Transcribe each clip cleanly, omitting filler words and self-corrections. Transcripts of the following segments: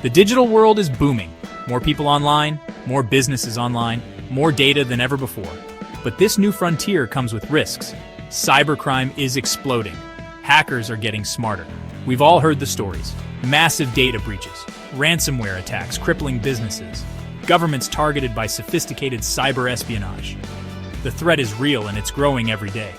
The digital world is booming. More people online, more businesses online, more data than ever before. But this new frontier comes with risks. Cybercrime is exploding. Hackers are getting smarter. We've all heard the stories. Massive data breaches, ransomware attacks crippling businesses, governments targeted by sophisticated cyber espionage. The threat is real and it's growing every day.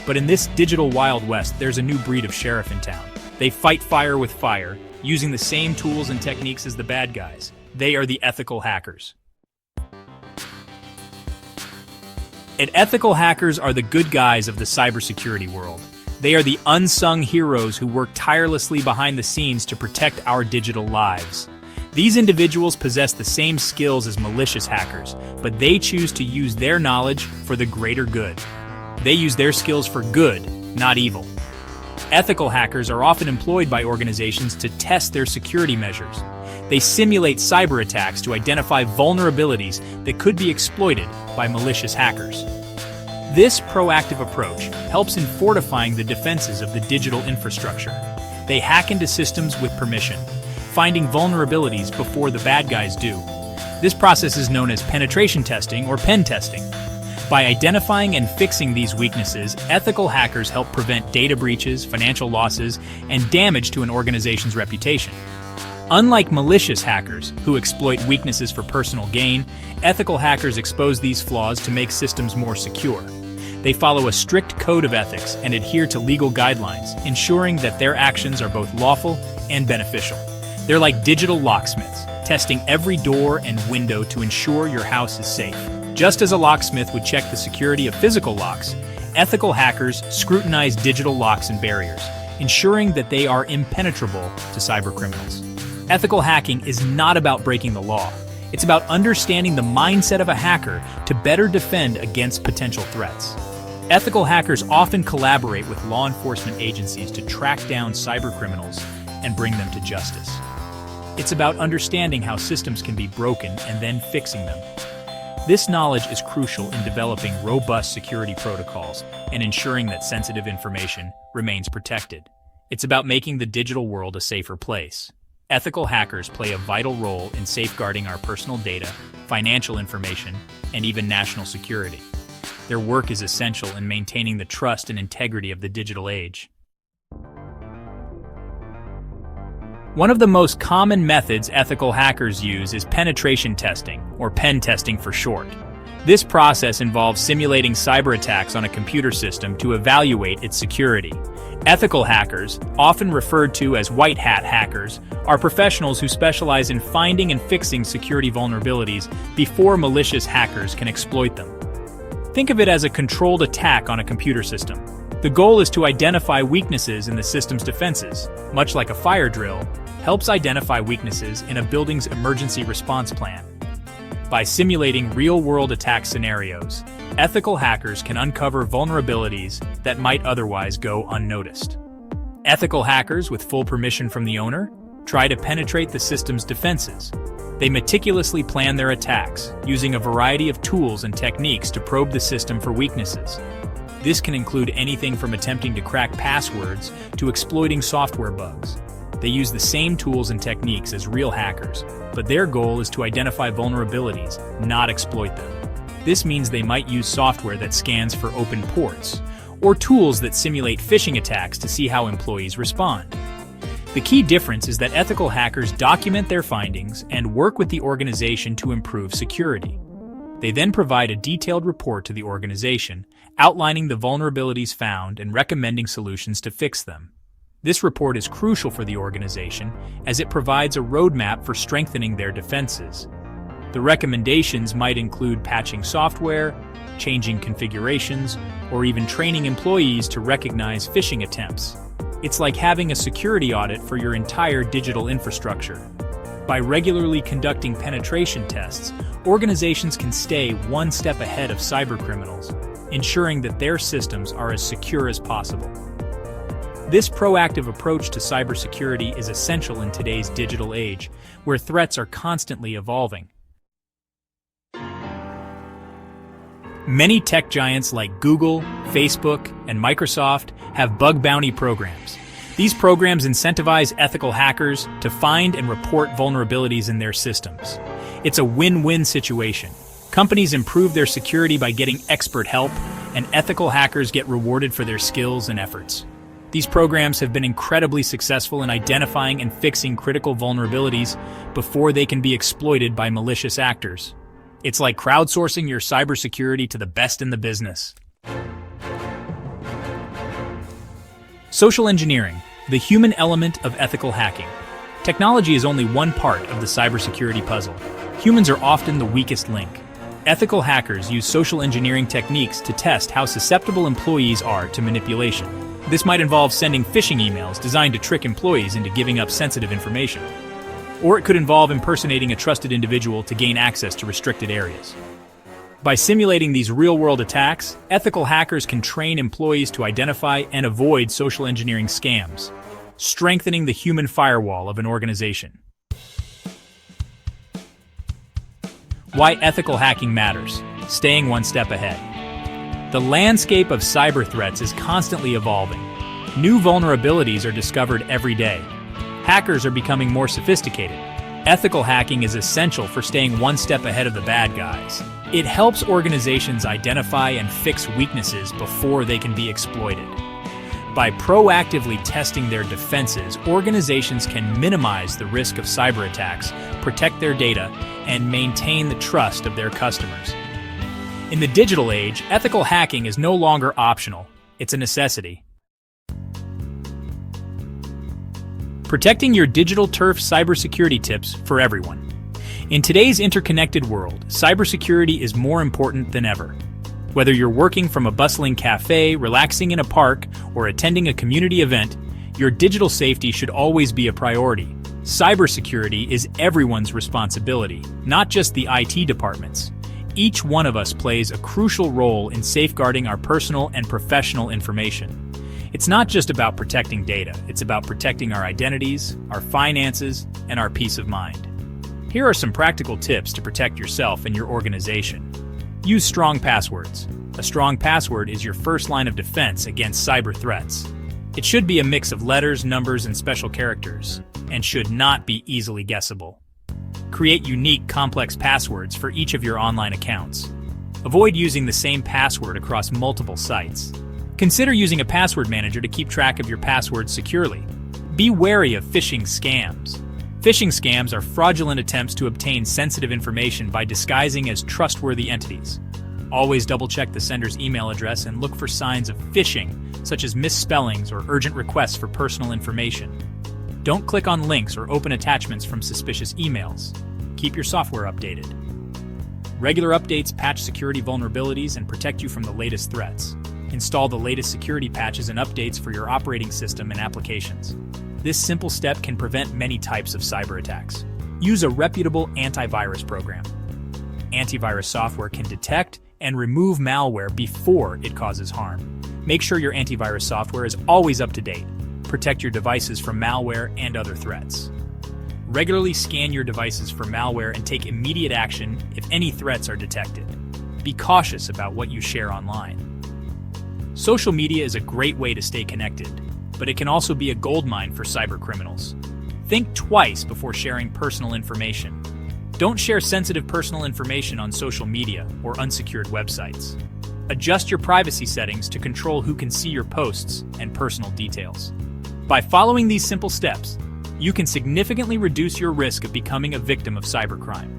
But in this digital Wild West, there's a new breed of sheriff in town. They fight fire with fire, using the same tools and techniques as the bad guys. They are the ethical hackers. And ethical hackers are the good guys of the cybersecurity world. They are the unsung heroes who work tirelessly behind the scenes to protect our digital lives. These individuals possess the same skills as malicious hackers, but they choose to use their knowledge for the greater good. They use their skills for good, not evil. Ethical hackers are often employed by organizations to test their security measures. They simulate cyber attacks to identify vulnerabilities that could be exploited by malicious hackers. This proactive approach helps in fortifying the defenses of the digital infrastructure. They hack into systems with permission, finding vulnerabilities before the bad guys do. This process is known as penetration testing or pen testing. By identifying and fixing these weaknesses, ethical hackers help prevent data breaches, financial losses, and damage to an organization's reputation. Unlike malicious hackers, who exploit weaknesses for personal gain, ethical hackers expose these flaws to make systems more secure. They follow a strict code of ethics and adhere to legal guidelines, ensuring that their actions are both lawful and beneficial. They're like digital locksmiths, testing every door and window to ensure your house is safe. Just as a locksmith would check the security of physical locks, ethical hackers scrutinize digital locks and barriers, ensuring that they are impenetrable to cybercriminals. Ethical hacking is not about breaking the law. It's about understanding the mindset of a hacker to better defend against potential threats. Ethical hackers often collaborate with law enforcement agencies to track down cybercriminals and bring them to justice. It's about understanding how systems can be broken and then fixing them. This knowledge is crucial in developing robust security protocols and ensuring that sensitive information remains protected. It's about making the digital world a safer place. Ethical hackers play a vital role in safeguarding our personal data, financial information, and even national security. Their work is essential in maintaining the trust and integrity of the digital age. One of the most common methods ethical hackers use is penetration testing, or pen testing for short. This process involves simulating cyber attacks on a computer system to evaluate its security. Ethical hackers, often referred to as white hat hackers, are professionals who specialize in finding and fixing security vulnerabilities before malicious hackers can exploit them. Think of it as a controlled attack on a computer system. The goal is to identify weaknesses in the system's defenses, much like a fire drill, helps identify weaknesses in a building's emergency response plan. By simulating real-world attack scenarios, ethical hackers can uncover vulnerabilities that might otherwise go unnoticed. Ethical hackers, with full permission from the owner, try to penetrate the system's defenses. They meticulously plan their attacks, using a variety of tools and techniques to probe the system for weaknesses. This can include anything from attempting to crack passwords to exploiting software bugs. They use the same tools and techniques as real hackers, but their goal is to identify vulnerabilities, not exploit them. This means they might use software that scans for open ports, or tools that simulate phishing attacks to see how employees respond. The key difference is that ethical hackers document their findings and work with the organization to improve security. They then provide a detailed report to the organization, outlining the vulnerabilities found and recommending solutions to fix them. This report is crucial for the organization as it provides a roadmap for strengthening their defenses. The recommendations might include patching software, changing configurations, or even training employees to recognize phishing attempts. It's like having a security audit for your entire digital infrastructure. By regularly conducting penetration tests, organizations can stay one step ahead of cybercriminals, ensuring that their systems are as secure as possible. This proactive approach to cybersecurity is essential in today's digital age, where threats are constantly evolving. Many tech giants like Google, Facebook, and Microsoft have bug bounty programs. These programs incentivize ethical hackers to find and report vulnerabilities in their systems. It's a win-win situation. Companies improve their security by getting expert help, and ethical hackers get rewarded for their skills and efforts. These programs have been incredibly successful in identifying and fixing critical vulnerabilities before they can be exploited by malicious actors. It's like crowdsourcing your cybersecurity to the best in the business. Social engineering, the human element of ethical hacking. Technology is only one part of the cybersecurity puzzle. Humans are often the weakest link. Ethical hackers use social engineering techniques to test how susceptible employees are to manipulation. This might involve sending phishing emails designed to trick employees into giving up sensitive information. Or it could involve impersonating a trusted individual to gain access to restricted areas. By simulating these real-world attacks, ethical hackers can train employees to identify and avoid social engineering scams, strengthening the human firewall of an organization. Why ethical hacking matters: staying one step ahead. The landscape of cyber threats is constantly evolving. New vulnerabilities are discovered every day. Hackers are becoming more sophisticated. Ethical hacking is essential for staying one step ahead of the bad guys. It helps organizations identify and fix weaknesses before they can be exploited. By proactively testing their defenses, organizations can minimize the risk of cyber attacks, protect their data, and maintain the trust of their customers. In the digital age, ethical hacking is no longer optional. It's a necessity. Protecting your digital turf cybersecurity tips for everyone. In today's interconnected world, cybersecurity is more important than ever. Whether you're working from a bustling cafe, relaxing in a park, or attending a community event, your digital safety should always be a priority. Cybersecurity is everyone's responsibility, not just the IT departments. Each one of us plays a crucial role in safeguarding our personal and professional information. It's not just about protecting data, it's about protecting our identities, our finances, and our peace of mind. Here are some practical tips to protect yourself and your organization. Use strong passwords. A strong password is your first line of defense against cyber threats. It should be a mix of letters, numbers, and special characters, and should not be easily guessable. Create unique, complex passwords for each of your online accounts. Avoid using the same password across multiple sites. Consider using a password manager to keep track of your passwords securely. Be wary of phishing scams. Phishing scams are fraudulent attempts to obtain sensitive information by disguising as trustworthy entities. Always double-check the sender's email address and look for signs of phishing, such as misspellings or urgent requests for personal information. Don't click on links or open attachments from suspicious emails. Keep your software updated. Regular updates patch security vulnerabilities and protect you from the latest threats. Install the latest security patches and updates for your operating system and applications. This simple step can prevent many types of cyber attacks. Use a reputable antivirus program. Antivirus software can detect and remove malware before it causes harm. Make sure your antivirus software is always up to date. Protect your devices from malware and other threats. Regularly scan your devices for malware and take immediate action if any threats are detected. Be cautious about what you share online. Social media is a great way to stay connected, but it can also be a goldmine for cyber criminals. Think twice before sharing personal information. Don't share sensitive personal information on social media or unsecured websites. Adjust your privacy settings to control who can see your posts and personal details. By following these simple steps, you can significantly reduce your risk of becoming a victim of cybercrime.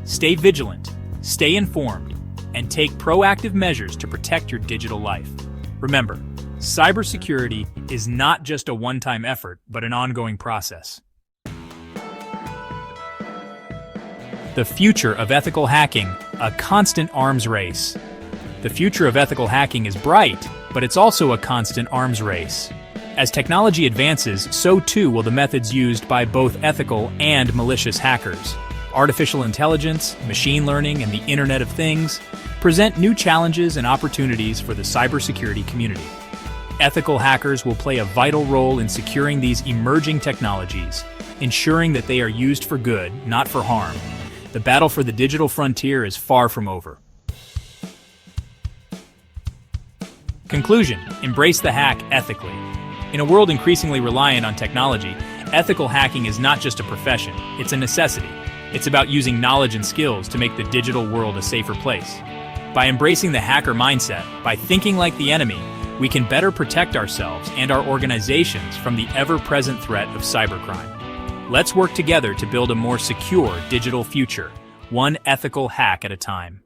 Stay vigilant, stay informed, and take proactive measures to protect your digital life. Remember, cybersecurity is not just a one-time effort, but an ongoing process. The future of ethical hacking, a constant arms race. The future of ethical hacking is bright, but it's also a constant arms race. As technology advances, so too will the methods used by both ethical and malicious hackers. Artificial intelligence, machine learning, and the Internet of Things present new challenges and opportunities for the cybersecurity community. Ethical hackers will play a vital role in securing these emerging technologies, ensuring that they are used for good, not for harm. The battle for the digital frontier is far from over. Conclusion: embrace the hack ethically. In a world increasingly reliant on technology, ethical hacking is not just a profession, it's a necessity. It's about using knowledge and skills to make the digital world a safer place. By embracing the hacker mindset, by thinking like the enemy, we can better protect ourselves and our organizations from the ever-present threat of cybercrime. Let's work together to build a more secure digital future, one ethical hack at a time.